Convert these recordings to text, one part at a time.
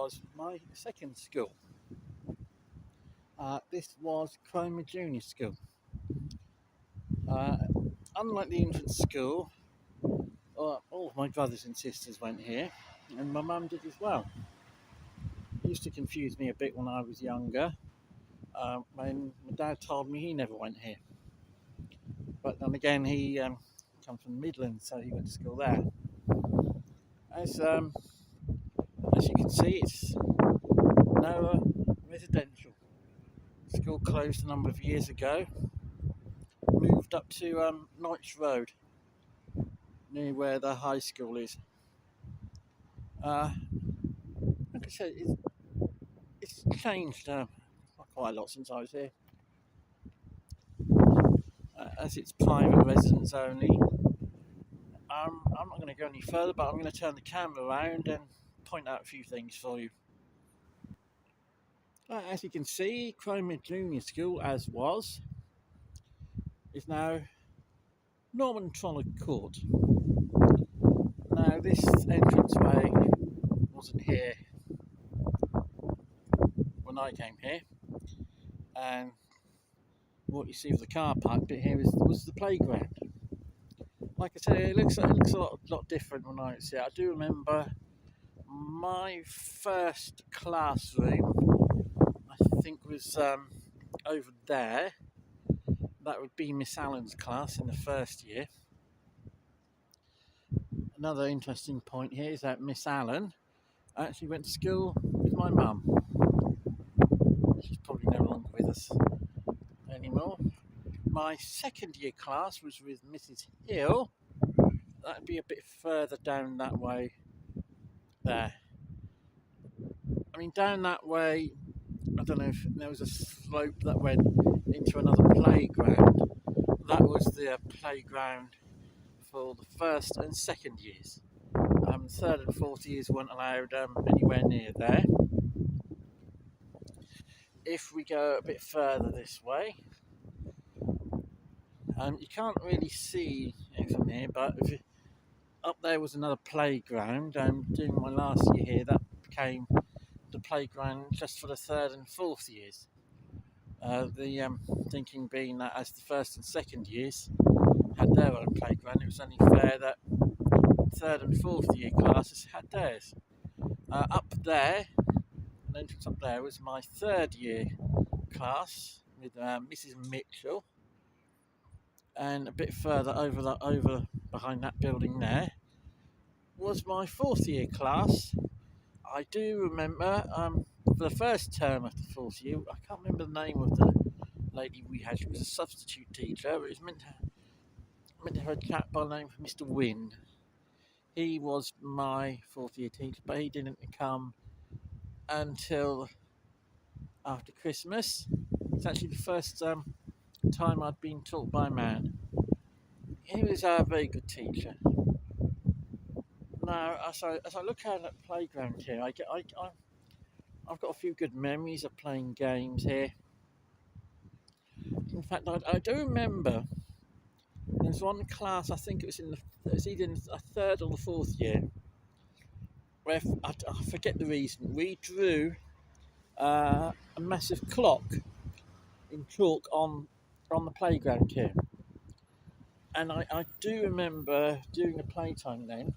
was my second school. This was Cromer Junior School. Uh, Unlike the infant school, all of my brothers and sisters went here, and my mum did as well. It used to confuse me a bit when I was younger, when my dad told me he never went here. But then again, he comes from the Midlands, so he went to school there. As you can see, it's now residential. The school closed a number of years ago, moved up to Knights Road, near where the high school is. Like I said, it's changed quite a lot since I was here. As it's private residence only, I'm not going to go any further, but I'm going to turn the camera around and point out a few things for you. As you can see, Cromer Junior School, as was, is now Norman Trollope Court. Now, this entranceway wasn't here when I came here, and what you see of the car park bit here was the playground. Like I said, it looks a lot different when I was here. I do remember my first classroom, I think, was over there. That would be Miss Allen's class in the first year. Another interesting point here is that Miss Allen actually went to school with my mum. She's probably no longer with us anymore. My second year class was with Mrs. Hill. That'd be a bit further down that way there. I mean, down that way, I don't know if there was a slope that went into another playground. That was the playground for the first and second years. Third and fourth years weren't allowed anywhere near there. If we go a bit further this way, you can't really see it from here, but up there was another playground. During my last year here, that became the playground just for the third and fourth years. The thinking being that as the first and second years had their own playground, it was only fair that third and fourth year classes had theirs. Up there, an entrance up there, was my third year class with Mrs. Mitchell, and a bit further over behind that building there was my fourth year class. I do remember for the first term of the fourth year, I can't remember the name of the lady we had. She was a substitute teacher. It was meant to have a chap by the name of Mr. Wynne. He was my fourth year teacher, but he didn't come until after Christmas. It's actually the first time I'd been taught by a man. He was a very good teacher. Now, as I look out at the playground here, I've got a few good memories of playing games here. In fact, I do remember there's one class, I think it was either in the third or the fourth year, where I forget the reason, we drew a massive clock in chalk on the playground here. And I do remember during the playtime then,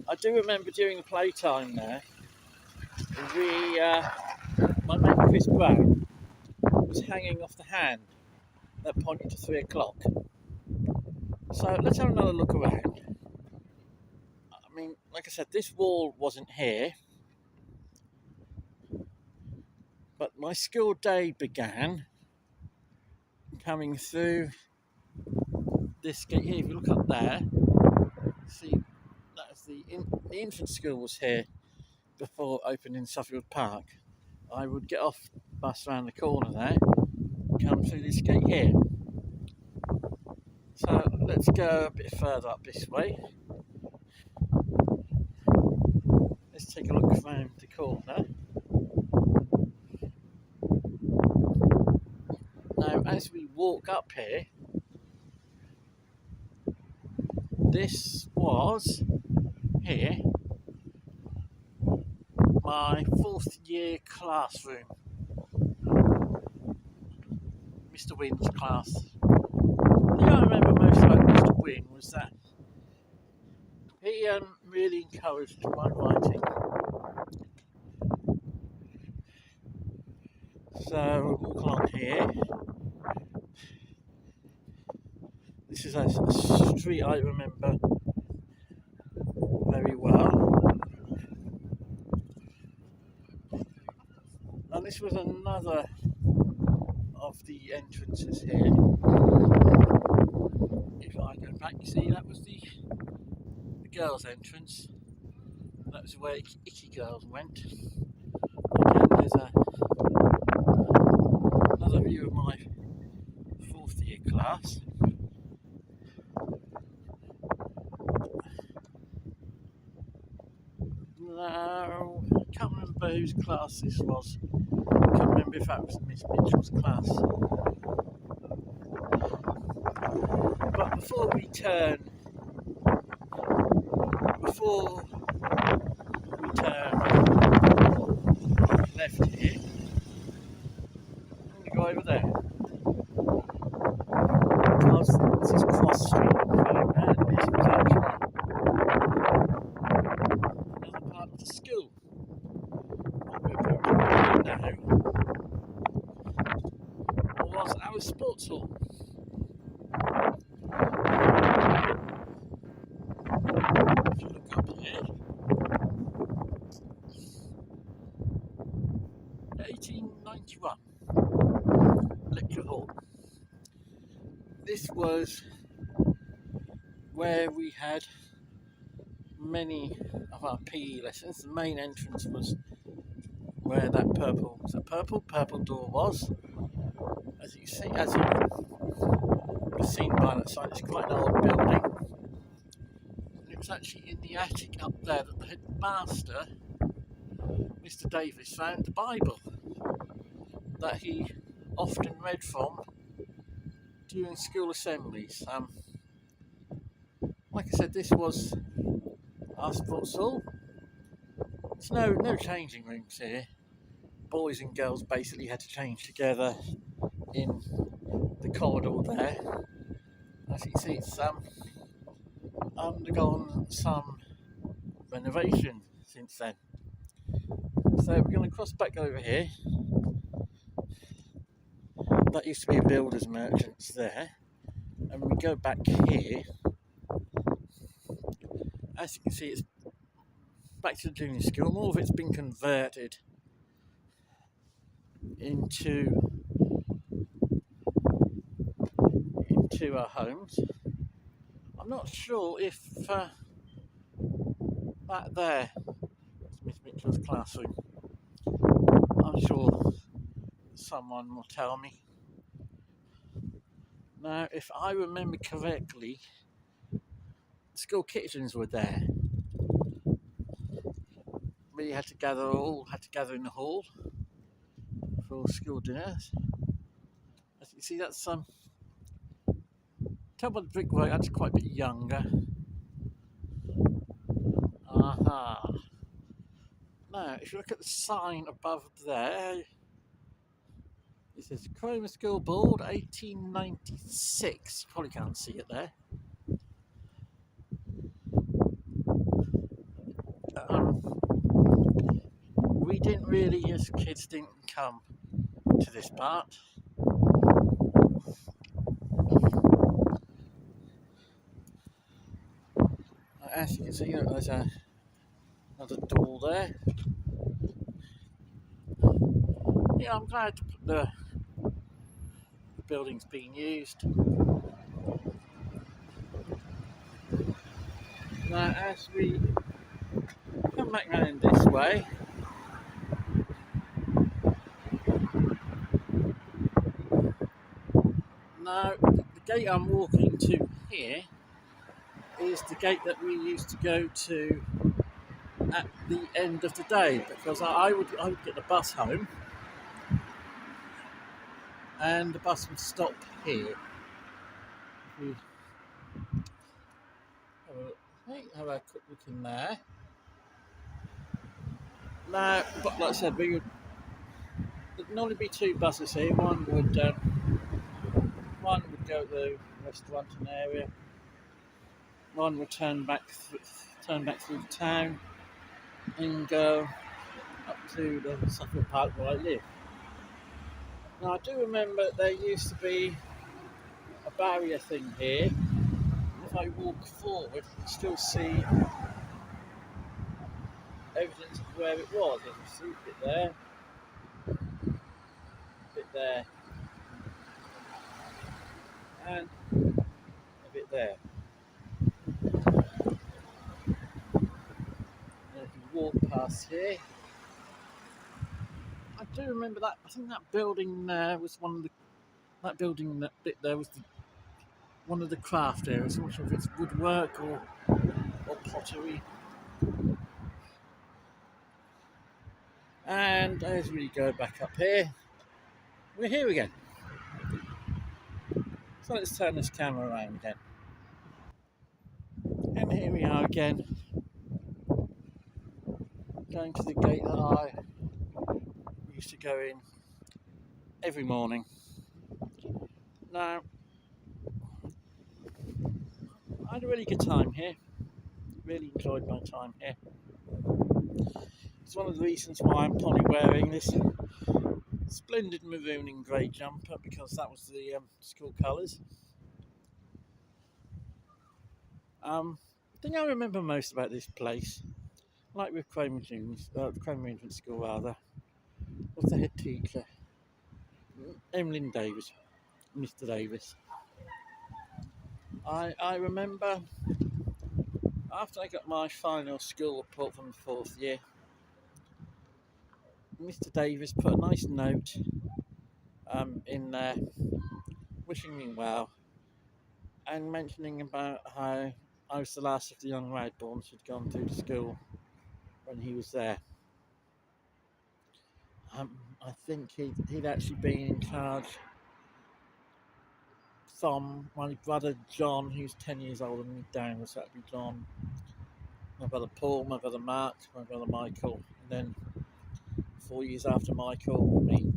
I do remember during the playtime there, my mate Chris Brown was hanging off the hand that pointed to 3 o'clock. So let's have another look around. I mean, like I said, this wall wasn't here, but my school day began coming through this gate here. If you look up there, see that's the infant school was here before opening Suffield Park. I would get off the bus around the corner there, come through this gate here. So let's go a bit further up this way. Let's take a look around the corner. Now, as we walk up here, this was here my 4th year classroom, Mr. Wynn's class. The thing I remember most about Mr. Wynn was that he really encouraged my writing. So walk along here. This is a street I remember very well. And this was another of the entrances here. If I go back, you see that was the girls' entrance. That was where Icky Girls went. Again, there's another view of my 4th year class. Now, I can't remember whose class this was. I can't remember if that was Miss Mitchell's class. But before we turn left here, I'm going to go over there. Because this is Cross Street, and this was actually another part of the school. What we're approaching now was our sports hall. If you look up here, 1891 lecture hall. This was where we had many of our PE lessons. The main entrance was where that purple door was. As you see, as you would have seen by that side, it's quite an old building. And it was actually in the attic up there that the headmaster, Mr. Davis, found the Bible that he often read from during school assemblies. Like I said, this was our sports hall. There's no changing rooms here. Boys and girls basically had to change together in the corridor there. As you can see, it's undergone some renovation since then. So we're going to cross back over here. That used to be a builder's merchants there. And we go back here. As you can see, it's back to the junior school. More of it's been converted into our homes. I'm not sure if back there is Miss Mitchell's classroom. I'm sure someone will tell me. Now, if I remember correctly, school kitchens were there. We all had to gather in the hall for school dinners. As you can see, that's tell by the brickwork, that's quite a bit younger. Aha. Now, if you look at the sign above there, it says Cromer School Board 1896. You probably can't see it there. We didn't really, as kids, didn't come to this part. As you can see, there's another door there. Yeah, I'm glad the building's being used. Now, as we come back round this way, now the gate I'm walking to here is the gate that we used to go to at the end of the day, because I would get the bus home and the bus would stop here. Have a quick look in there. Now, but like I said, there'd normally be two buses here. One would go to the restaurant and area. One would turn back through the town and go up to the Suffield Park where I live. Now I do remember there used to be a barrier thing here. If I walk forward, you can still see evidence of where it was. There's a see a bit there, and a bit there. And if you walk past here, I do remember that. I think that building there was one of the. That building, that bit there was one of the craft areas. I'm not sure if it's woodwork or pottery. And as we go back up here, we're here again. So let's turn this camera around again. And here we are again, going to the gate that I used to go in every morning. Now, I had a really good time here. Really enjoyed my time here. It's one of the reasons why I'm probably wearing this splendid maroon and grey jumper, because that was the school colours. The thing I remember most about this place, like with Cromer Infants School rather, was the head teacher, Emlyn Davis, Mr. Davis. I remember after I got my final school report from the fourth year, Mr. Davis put a nice note in there, wishing me well, and mentioning about how I was the last of the young Radborns who'd gone through the school when he was there. I think he'd actually been in charge from my brother John, who's 10 years older than me, down, so that'd be John, my brother Paul, my brother Mark, my brother Michael, and then 4 years after Michael, me.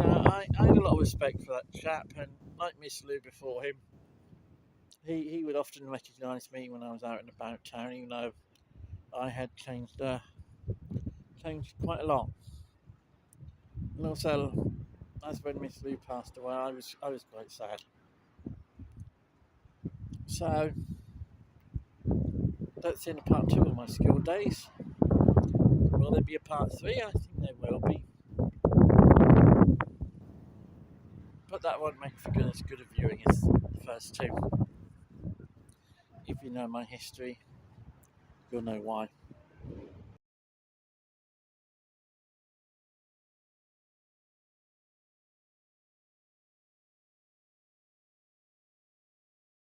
I had a lot of respect for that chap, and like Miss Lou before him, he would often recognise me when I was out and about town, even though I had changed quite a lot. And also, as when Miss Lou passed away, I was quite sad. So that's in a part 2 of my school days. Will there be a part 3? I think there will be. But that won't make for as good a viewing as the first 2. If you know my history, you'll know why.